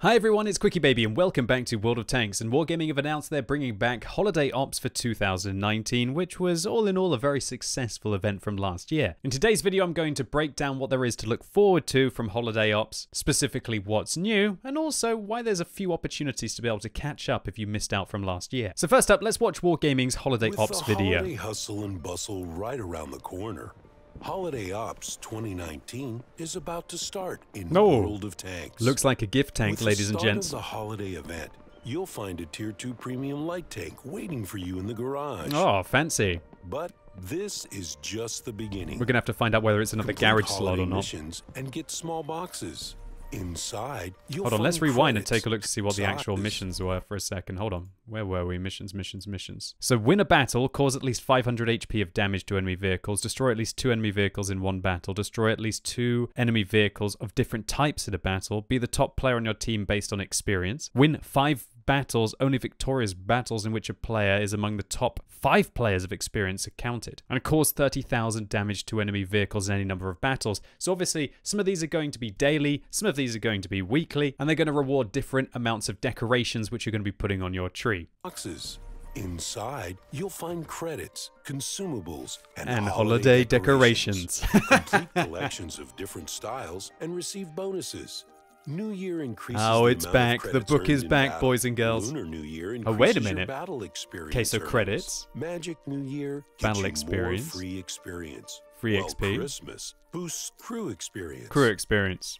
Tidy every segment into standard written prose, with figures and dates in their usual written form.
Hi everyone, it's QuickyBaby and welcome back to World of Tanks. And Wargaming have announced they're bringing back Holiday Ops for 2019, which was all in all a very successful event from last year. In today's video, I'm going to break down what there is to look forward to from Holiday Ops, specifically what's new, and also why there's a few opportunities to be able to catch up if you missed out from last year. So first up, let's watch Wargaming's Holiday Ops video. Holiday hustle and bustle right around the corner, Holiday Ops 2019 is about to start in World of Tanks. Looks like a gift tank, ladies and gents. With the holiday event, you'll find a Tier 2 premium light tank waiting for you in the garage. Oh, fancy. But this is just the beginning. We're gonna have to find out whether it's another garage slot or not. Missions and get small boxes. Inside, you'll Hold on, let's rewind and take a look to see what the size. actual missions were for a second. Hold on. Where were we? Missions. So win a battle, cause at least 500 HP of damage to enemy vehicles, destroy at least 2 enemy vehicles in one battle, destroy at least 2 enemy vehicles of different types in a battle, be the top player on your team based on experience, win 5 battles, only victorious battles in which a player is among the top 5 players of experience are counted, and cause 30,000 damage to enemy vehicles in any number of battles. So obviously, some of these are going to be daily, some of these are going to be weekly, and they're going to reward different amounts of decorations which you're going to be putting on your tree. Boxes. Inside, you'll find credits, consumables, and holiday decorations. Complete collections of different styles and receive bonuses. New Year increases it's back. The book is back, battle. boys and girls. Lunar New Year Oh, wait a minute. battle experience. Okay, so earnings. credits. Magic New Year Battle gets you experience. More free experience. Free While XP. Christmas boosts crew experience. Crew experience.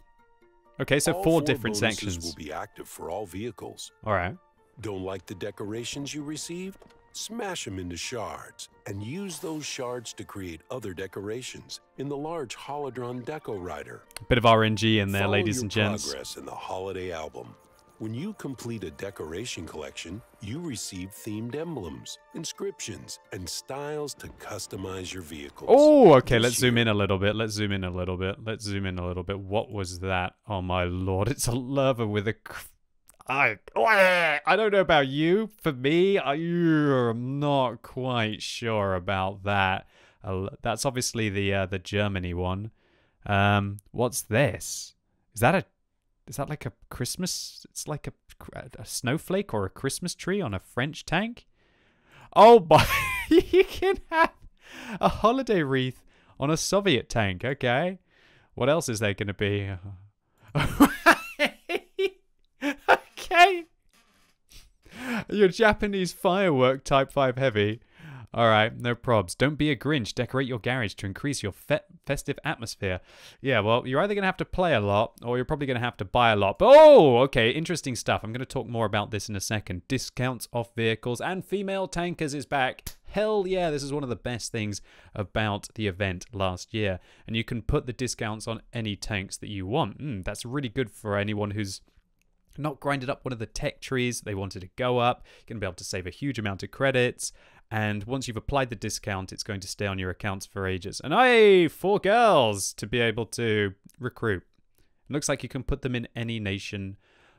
Okay, so All 4 4 different bonuses sections. will be active for all vehicles. All right. Don't like the decorations you received? Smash them into shards and use those shards to create other decorations in the large Holodron Deco Rider. Bit of RNG in there, Follow ladies your and gents. progress in the holiday album. When you complete a decoration collection, you receive themed emblems, inscriptions, and styles to customize your vehicles. Oh, okay, let's zoom in a little bit. Let's zoom in a little bit. What was that? Oh my lord, it's a lava with a... I don't know about you. For me, I'm not quite sure about that. That's obviously the Germany one. What's this? Is that like a Christmas? It's like a snowflake or a Christmas tree on a French tank. Oh, but you can have a holiday wreath on a Soviet tank. Okay. What else is there going to be? Okay. Your Japanese firework Type 5 heavy. Alright, no probs. Don't be a Grinch. Decorate your garage to increase your festive atmosphere. Yeah, well, you're either going to have to play a lot, or you're probably going to have to buy a lot. But, oh, okay, interesting stuff. I'm going to talk more about this in a second. Discounts off vehicles and female tankers is back. Hell yeah, this is one of the best things about the event last year. And you can put the discounts on any tanks that you want. That's really good for anyone who's not grinded up one of the tech trees they wanted to go up. You're going to be able to save a huge amount of credits. And once you've applied the discount, it's going to stay on your accounts for ages. And hey, 4 girls to be able to recruit. It looks like you can put them in any nation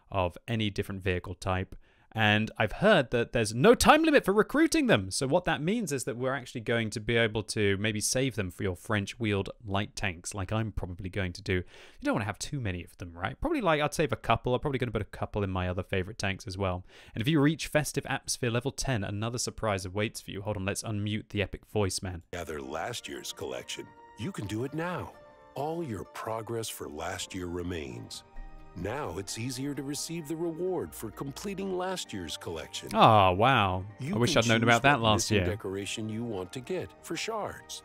of any different vehicle type. And I've heard that there's no time limit for recruiting them. So what that means is that we're actually going to be able to maybe save them for your French-wheeled light tanks, like I'm probably going to do. You don't want to have too many of them, right? Probably like, I'd save a couple. I'm probably going to put a couple in my other favorite tanks as well. And if you reach Festive Atmosphere level 10, another surprise awaits for you. Hold on, let's unmute the epic voice, man. Gather last year's collection. You can do it now. All your progress for last year remains. Now it's easier to receive the reward for completing last year's collection. Oh, wow. You I wish can I'd known choose about that what last missing year. Decoration you want to get for shards.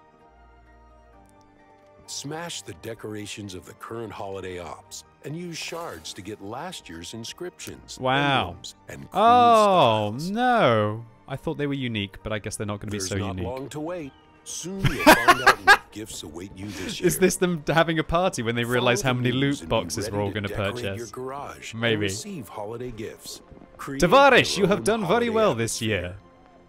Smash the decorations of the current holiday ops and use shards to get last year's inscriptions. Wow. Emblems, and cool Oh, styles. no. I thought they were unique, but I guess they're not going to be so There's not unique. long to wait. Soon you'll find out what gifts await you this year. Is this them having a party when they realize how Follow the many news loot and be boxes we're all ready going to decorate your purchase? garage and Maybe. receive holiday gifts. Create Tavares, your you have own done very holiday well this atmosphere. year.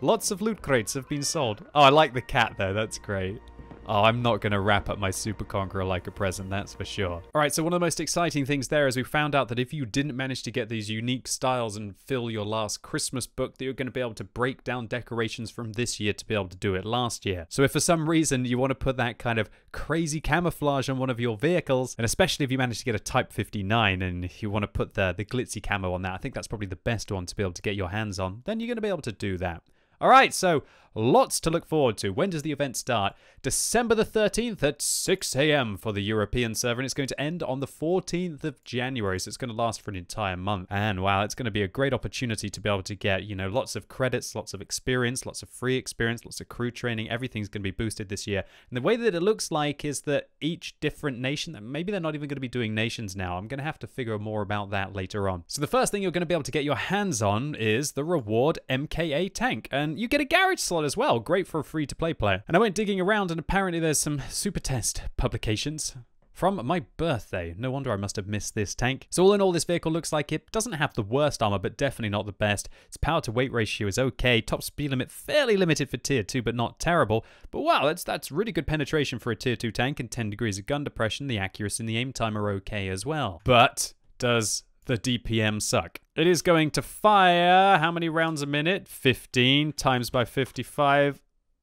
Lots of loot crates have been sold. Oh, I like the cat though. That's great. Oh, I'm not going to wrap up my Super Conqueror like a present, that's for sure. All right, so one of the most exciting things there is we found out that if you didn't manage to get these unique styles and fill your last Christmas book, that you're going to be able to break down decorations from this year to be able to do it last year. So if for some reason you want to put that kind of crazy camouflage on one of your vehicles, and especially if you manage to get a Type 59 and you want to put the glitzy camo on that, I think that's probably the best one to be able to get your hands on, then you're going to be able to do that. All right, so lots to look forward to. When does the event start? December the 13th at 6 a.m. for the European server, and it's going to end on the 14th of January, so it's going to last for an entire month. And wow, it's going to be a great opportunity to be able to get, you know, lots of credits, lots of experience, lots of free experience, lots of crew training. Everything's going to be boosted this year. And the way that it looks like is that each different nation, maybe they're not even going to be doing nations now. I'm going to have to figure more about that later on. So the first thing you're going to be able to get your hands on is the reward MKA tank, and you get a garage slot as well. Great for a free-to-play player. And I went digging around, and apparently there's some super test publications from my birthday. No wonder I must have missed this tank. So all in all, this vehicle looks like it doesn't have the worst armor, but definitely not the best. Its power to weight ratio is okay. Top speed limit fairly limited for tier 2, but not terrible. But wow, that's really good penetration for a tier 2 tank, and 10 degrees of gun depression. The accuracy and the aim time are okay as well. But does the DPM suck? It is going to fire how many rounds a minute? 15 times by 55.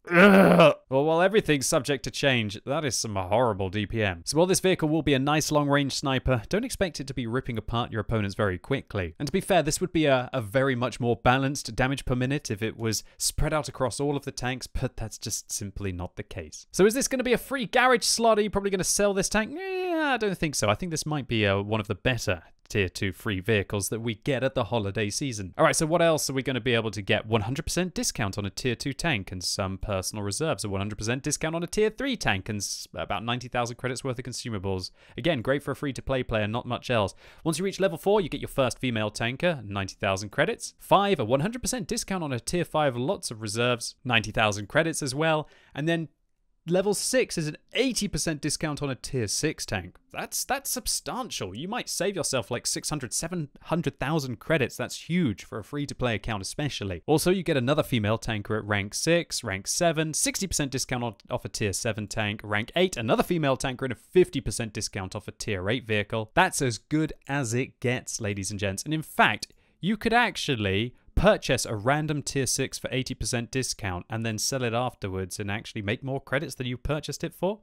Ugh. Well, while everything's subject to change, that is some horrible DPM. So while this vehicle will be a nice long-range sniper, don't expect it to be ripping apart your opponents very quickly. And to be fair, this would be a very much more balanced damage per minute if it was spread out across all of the tanks, but that's just simply not the case. So is this going to be a free garage slot? Are you probably going to sell this tank? Yeah, I don't think so. I think this might be one of the better tier 2 free vehicles that we get at the holiday season. All right, so what else are we going to be able to get? 100% discount on a tier 2 tank and some personal reserves. A 100% discount on a tier 3 tank and about 90,000 credits worth of consumables. Again, great for a free-to-play player, not much else. Once you reach level 4, you get your first female tanker, 90,000 credits. 5, a 100% discount on a tier 5, lots of reserves, 90,000 credits as well. And then level 6 is an 80% discount on a tier 6 tank. That's substantial. You might save yourself like 600, 700,000 credits. That's huge for a free-to-play account especially. Also, you get another female tanker at rank 6, rank 7, 60% discount off a tier 7 tank, rank 8, another female tanker and a 50% discount off a tier 8 vehicle. That's as good as it gets, ladies and gents. And in fact, you could actually purchase a random tier 6 for 80% discount and then sell it afterwards and actually make more credits than you purchased it for?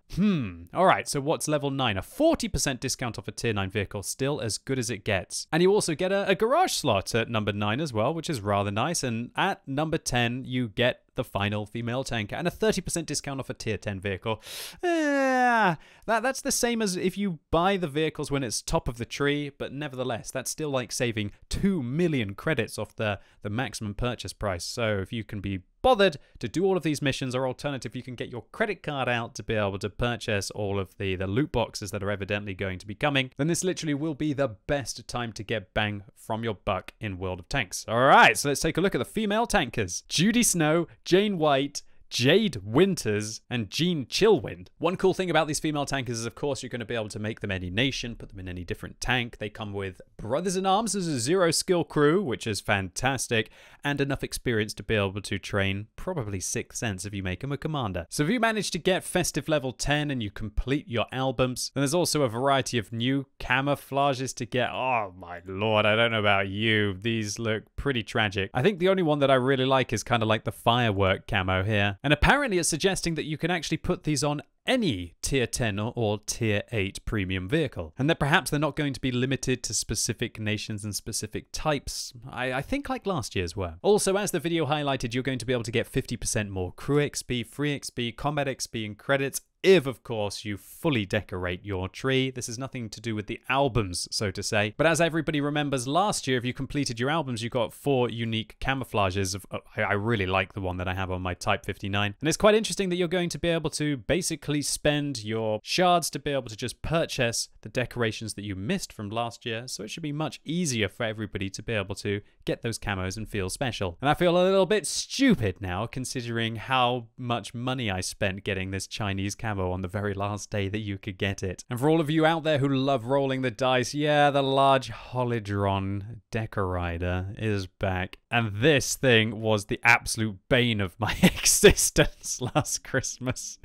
Alright, so what's level 9? A 40% discount off a tier 9 vehicle, still as good as it gets. And you also get a garage slot at number 9 as well, which is rather nice. And at number 10, you get the final female tanker and a 30% discount off a tier 10 vehicle. That's the same as if you buy the vehicles when it's top of the tree, but nevertheless, that's still like saving 2 million credits off the maximum purchase price. So if you can be bothered to do all of these missions, or alternative, you can get your credit card out to be able to purchase all of the loot boxes that are evidently going to be coming, then this literally will be the best time to get bang from your buck in World of Tanks. All right, so let's take a look at the female tankers. Judy Snow, Jane White, Jade Winters, and Jean Chillwind. One cool thing about these female tankers is, of course, you're going to be able to make them any nation, put them in any different tank. They come with brothers-in-arms as a 0-skill crew, which is fantastic, and enough experience to be able to train probably 6th sense if you make them a commander. So if you manage to get festive level 10 and you complete your albums, then there's also a variety of new camouflages to get. Oh my lord, I don't know about you. These look pretty tragic. I think the only one that I really like is kind of like the firework camo here. And apparently it's suggesting that you can actually put these on any tier 10 or tier 8 premium vehicle, and that perhaps they're not going to be limited to specific nations and specific types. I think like last year's were. Also, as the video highlighted, you're going to be able to get 50% more crew XP, free XP, combat XP, and credits if, of course, you fully decorate your tree. This is nothing to do with the albums, so to say. But as everybody remembers, last year, if you completed your albums, you got 4 unique camouflages. I really like the one that I have on my Type 59. And it's quite interesting that you're going to be able to basically spend your shards to be able to just purchase the decorations that you missed from last year. So it should be much easier for everybody to be able to get those camos and feel special. And I feel a little bit stupid now, considering how much money I spent getting this Chinese camo camo on the very last day that you could get it. And for all of you out there who love rolling the dice, yeah, the large Holidron Decker Rider is back. And this thing was the absolute bane of my existence last Christmas.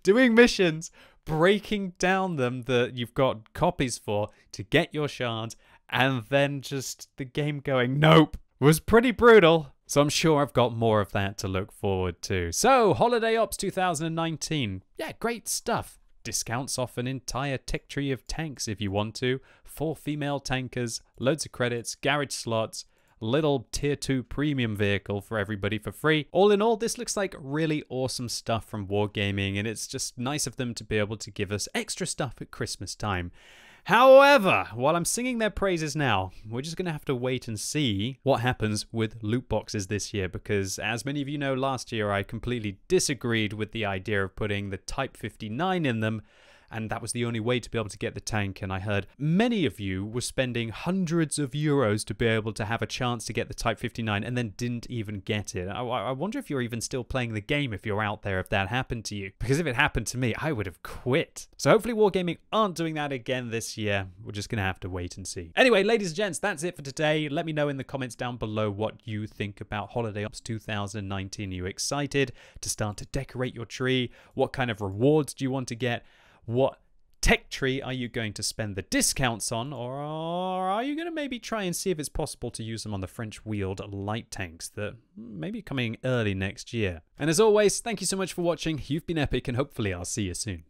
Doing missions, breaking down them that you've got copies for to get your shards, and then just the game going, nope, was pretty brutal. So I'm sure I've got more of that to look forward to. So, Holiday Ops 2019. Yeah, great stuff. Discounts off an entire tech tree of tanks if you want to. 4 female tankers, loads of credits, garage slots, little tier 2 premium vehicle for everybody for free. All in all, this looks like really awesome stuff from Wargaming, and it's just nice of them to be able to give us extra stuff at Christmas time. However, while I'm singing their praises now, we're just going to have to wait and see what happens with loot boxes this year, because as many of you know, last year I completely disagreed with the idea of putting the Type 59 in them, and that was the only way to be able to get the tank. And I heard many of you were spending hundreds of euros to be able to have a chance to get the Type 59 and then didn't even get it. I wonder if you're even still playing the game if you're out there, if that happened to you. Because if it happened to me, I would have quit. So hopefully Wargaming aren't doing that again this year. We're just going to have to wait and see. Anyway, ladies and gents, that's it for today. Let me know in the comments down below what you think about Holiday Ops 2019. Are you excited to start to decorate your tree? What kind of rewards do you want to get? What tech tree are you going to spend the discounts on, or are you going to maybe try and see if it's possible to use them on the French-wheeled light tanks that may be coming early next year? And as always, thank you so much for watching. You've been epic, and hopefully I'll see you soon.